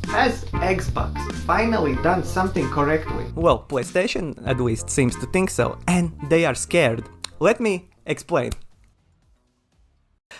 Has Xbox finally done something correctly? Well, PlayStation at least seems to think so, and they are scared. Let me explain.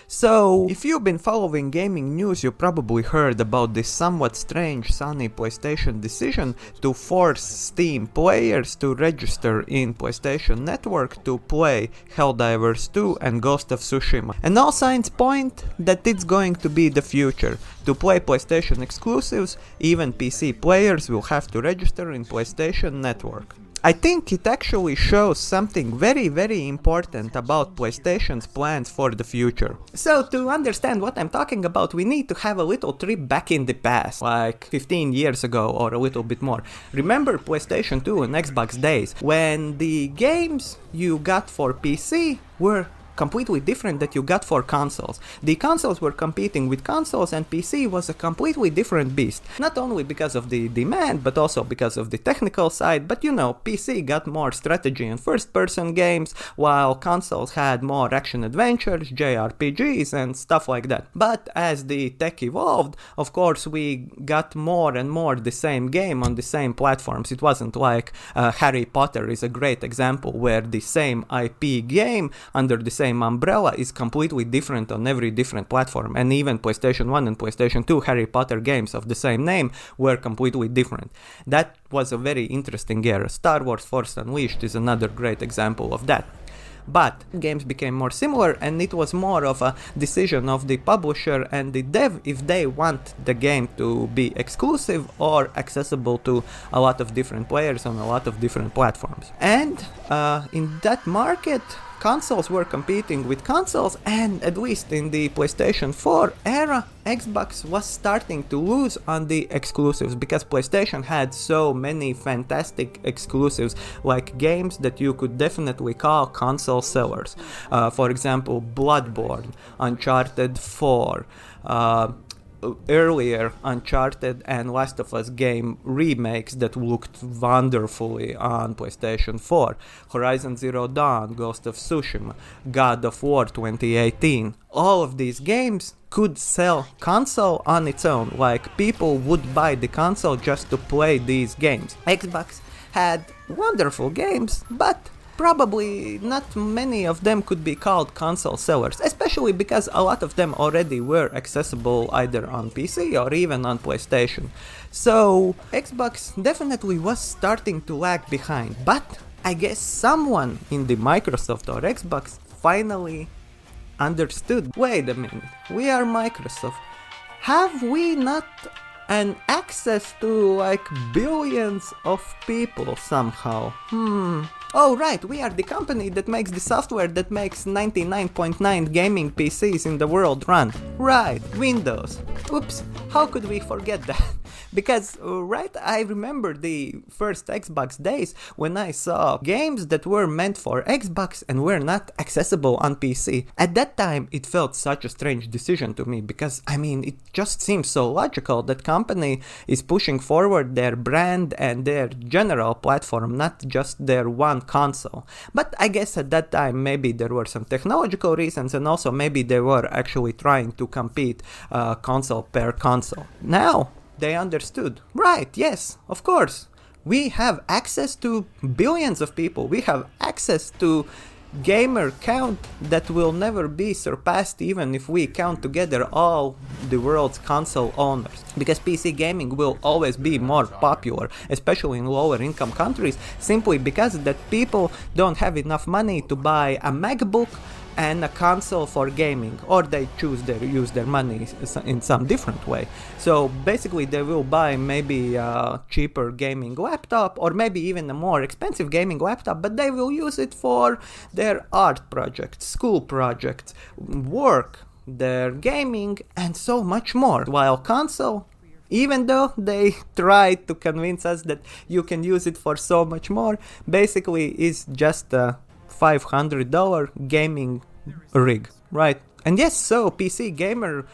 So, if you've been following gaming news, you probably heard about this somewhat strange Sony PlayStation decision to force Steam players to register in PlayStation Network to play Helldivers 2 and Ghost of Tsushima. And all signs point that it's going to be the future. To play PlayStation exclusives, even PC players will have to register in PlayStation Network. I think it actually shows something very important about PlayStation's plans for the future. So to understand what I'm talking about, we need to have a little trip back in the past, like 15 years ago or a little bit more. Remember PlayStation 2 and Xbox days, when the games you got for PC were completely different that you got for consoles. The consoles were competing with consoles and PC was a completely different beast. Not only because of the demand, but also because of the technical side, but you know, PC got more strategy and first-person games, while consoles had more action-adventures, JRPGs and stuff like that. But as the tech evolved, of course we got more and more the same game on the same platforms. It wasn't like Harry Potter is a great example where the same IP game under the same umbrella is completely different on every different platform, and even PlayStation 1 and PlayStation 2 Harry Potter games of the same name were completely different. That was a very interesting era. Star Wars Force Unleashed is another great example of that. But games became more similar, and it was more of a decision of the publisher and the dev if they want the game to be exclusive or accessible to a lot of different players on a lot of different platforms. And in that market, consoles were competing with consoles, and at least in the PlayStation 4 era, Xbox was starting to lose on the exclusives because PlayStation had so many fantastic exclusives, like games that you could definitely call console sellers. For example, Bloodborne, Uncharted 4, earlier Uncharted and Last of Us game remakes that looked wonderfully on PlayStation 4, Horizon Zero Dawn, Ghost of Tsushima, God of War 2018. All of these games could sell console on its own, like people would buy the console just to play these games. Xbox had wonderful games, but probably not many of them could be called console sellers, especially because a lot of them already were accessible either on PC or even on PlayStation. So Xbox definitely was starting to lag behind, but I guess someone in the Microsoft or Xbox finally understood. Wait a minute, we are Microsoft. Have we not an access to like billions of people somehow? Oh right, we are the company that makes the software that makes 99.9 gaming PCs in the world run. Right, Windows. Oops, how could we forget that? Because, right, I remember the first Xbox days when I saw games that were meant for Xbox and were not accessible on PC. At that time, it felt such a strange decision to me because, I mean, it just seems so logical that company is pushing forward their brand and their general platform, not just their one console. But I guess at that time, maybe there were some technological reasons and also maybe they were actually trying to compete console per console. Now, they understood. Right, yes, of course. We have access to billions of people. We have access to gamer count that will never be surpassed even if we count together all the world's console owners. Because PC gaming will always be more popular, especially in lower income countries, simply because that people don't have enough money to buy a MacBook and a console for gaming, or they use their money in some different way. So basically they will buy maybe a cheaper gaming laptop or maybe even a more expensive gaming laptop, but they will use it for their art projects, school projects, work, their gaming and so much more. While console, even though they tried to convince us that you can use it for so much more, basically is just a $500 gaming rig, right? And yes, so PC gamer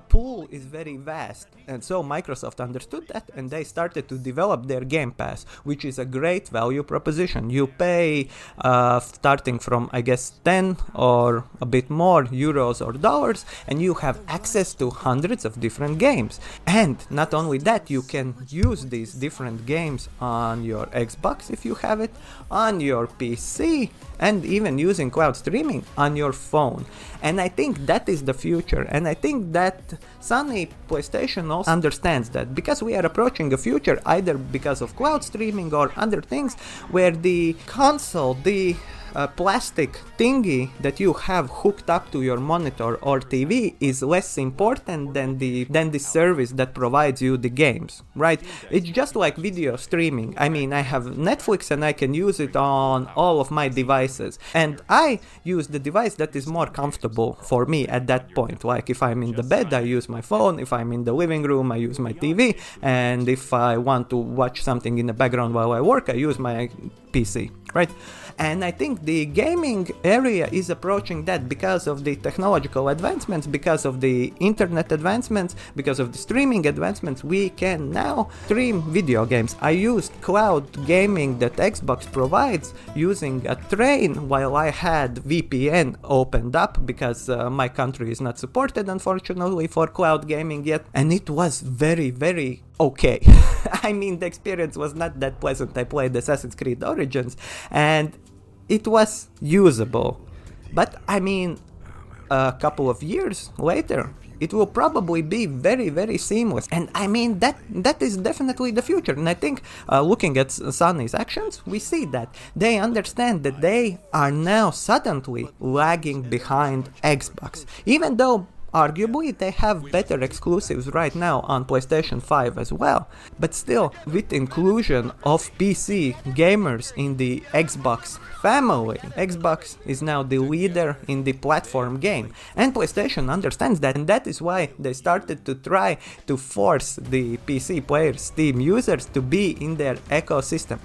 pool is very vast, and so Microsoft understood that, and they started to develop their Gamepass, which is a great value proposition. You pay starting from, I guess, 10 or a bit more euros or dollars, and you have access to hundreds of different games. And not only that, you can use these different games on your Xbox if you have it, on your PC, and even using cloud streaming on your phone. And I think that is the future, and I think that Sony PlayStation also understands that, because we are approaching a future either because of cloud streaming or other things where the console, the plastic thingy that you have hooked up to your monitor or TV is less important than the service that provides you the games, right? It's just like video streaming. I mean, I have Netflix and I can use it on all of my devices, and I use the device that is more comfortable for me at that point. Like if I'm in the bed, I use my phone. If I'm in the living room, I use my TV, and if I want to watch something in the background while I work, I use my PC, right? And I think the gaming area is approaching that because of the technological advancements, because of the internet advancements, because of the streaming advancements. We can now stream video games. I used cloud gaming that Xbox provides using a train while I had VPN opened up, because my country is not supported, unfortunately, for cloud gaming yet, and it was very, very okay. I mean, the experience was not that pleasant. I played Assassin's Creed Origins and it was usable, but I mean, a couple of years later it will probably be very, very seamless. And I mean, that is definitely the future. And I think looking at Sony's actions, we see that they understand that they are now suddenly lagging behind Xbox, even though arguably they have better exclusives right now on PlayStation 5 as well. But still, with inclusion of PC gamers in the Xbox family, Xbox is now the leader in the platform game. And PlayStation understands that, and that is why they started to try to force the PC players, Steam users, to be in their ecosystem.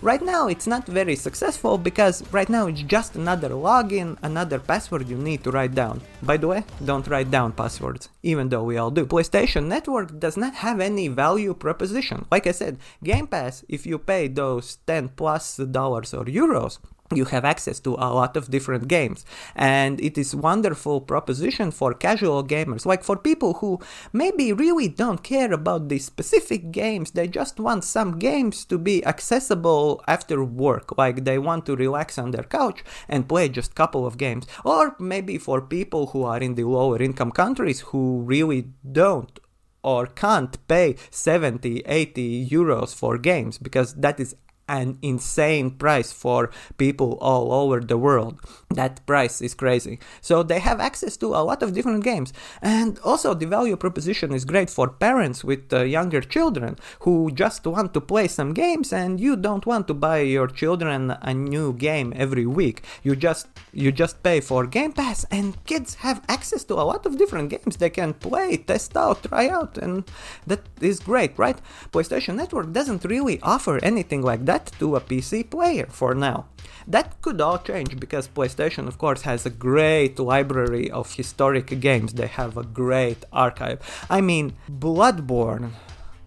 Right now it's not very successful, because right now it's just another login, another password you need to write down. By the way, don't write down passwords, even though we all do. PlayStation Network does not have any value proposition. Like I said, Game Pass, if you pay those $10+ or euros, you have access to a lot of different games, and it is wonderful proposition for casual gamers, like for people who maybe really don't care about the specific games. They just want some games to be accessible after work, like they want to relax on their couch and play just a couple of games. Or maybe for people who are in the lower income countries who really don't or can't pay 70-80 euros for games, because that is an insane price for people all over the world. That price is crazy. So they have access to a lot of different games. And also the value proposition is great for parents with younger children who just want to play some games, and you don't want to buy your children a new game every week. You just pay for Game Pass, and kids have access to a lot of different games they can play, test out, try out, and that is great, right? PlayStation Network doesn't really offer anything like that to a PC player for now. That could all change, because PlayStation, of course, has a great library of historic games. They have a great archive. I mean, Bloodborne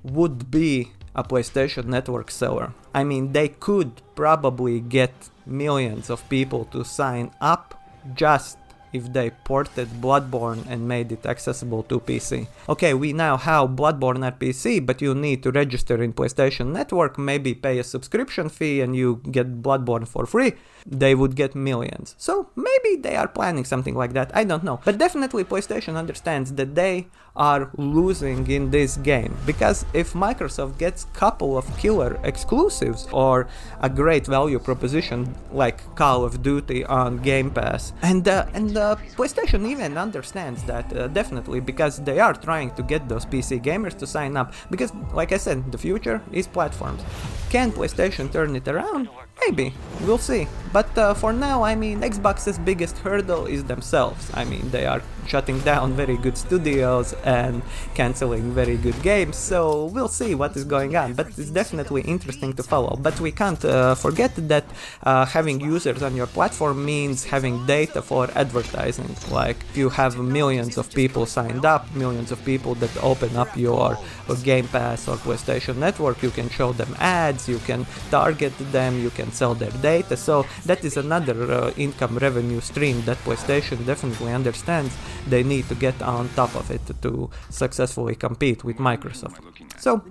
would be a PlayStation Network seller. I mean, they could probably get millions of people to sign up just if they ported Bloodborne and made it accessible to PC. Okay, we now have Bloodborne at PC, but you need to register in PlayStation Network, maybe pay a subscription fee, and you get Bloodborne for free. They would get millions. So maybe they are planning something like that, I don't know. But definitely PlayStation understands that they are losing in this game, because if Microsoft gets a couple of killer exclusives or a great value proposition like Call of Duty on Game Pass, and PlayStation even understands that definitely, because they are trying to get those PC gamers to sign up, because like I said, the future is platforms. Can PlayStation turn it around? Maybe, we'll see. But for now, I mean, Xbox's biggest hurdle is themselves. I mean, they are shutting down very good studios and canceling very good games, so we'll see what is going on. But it's definitely interesting to follow. But we can't forget that having users on your platform means having data for advertising. Like, if you have millions of people signed up, millions of people that open up your Gamepass or PlayStation Network, you can show them ads, you can target them, you can sell their data. So that is another income revenue stream that PlayStation definitely understands they need to get on top of it to successfully compete with Microsoft. So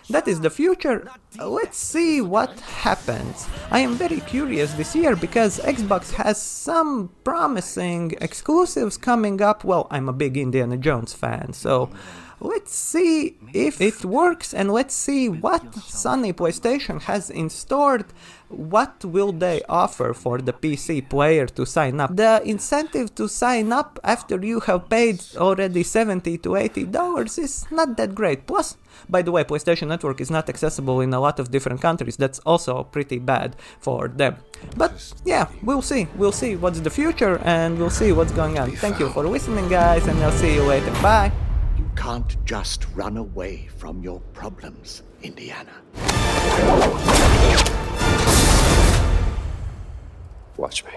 that is the future. Let's see what happens. I am very curious this year because Xbox has some promising exclusives coming up. Well, I'm a big Indiana Jones fan, so let's see if it works, and let's see what Sony PlayStation has in store. What will they offer for the PC player to sign up? The incentive to sign up after you have paid already $70 to $80 is not that great. Plus, by the way, PlayStation Network is not accessible in a lot of different countries. That's also pretty bad for them. But yeah, we'll see. We'll see what's the future, and we'll see what's going on. Thank you for listening, guys, and I'll see you later. Bye! You can't just run away from your problems, Indiana. Watch me.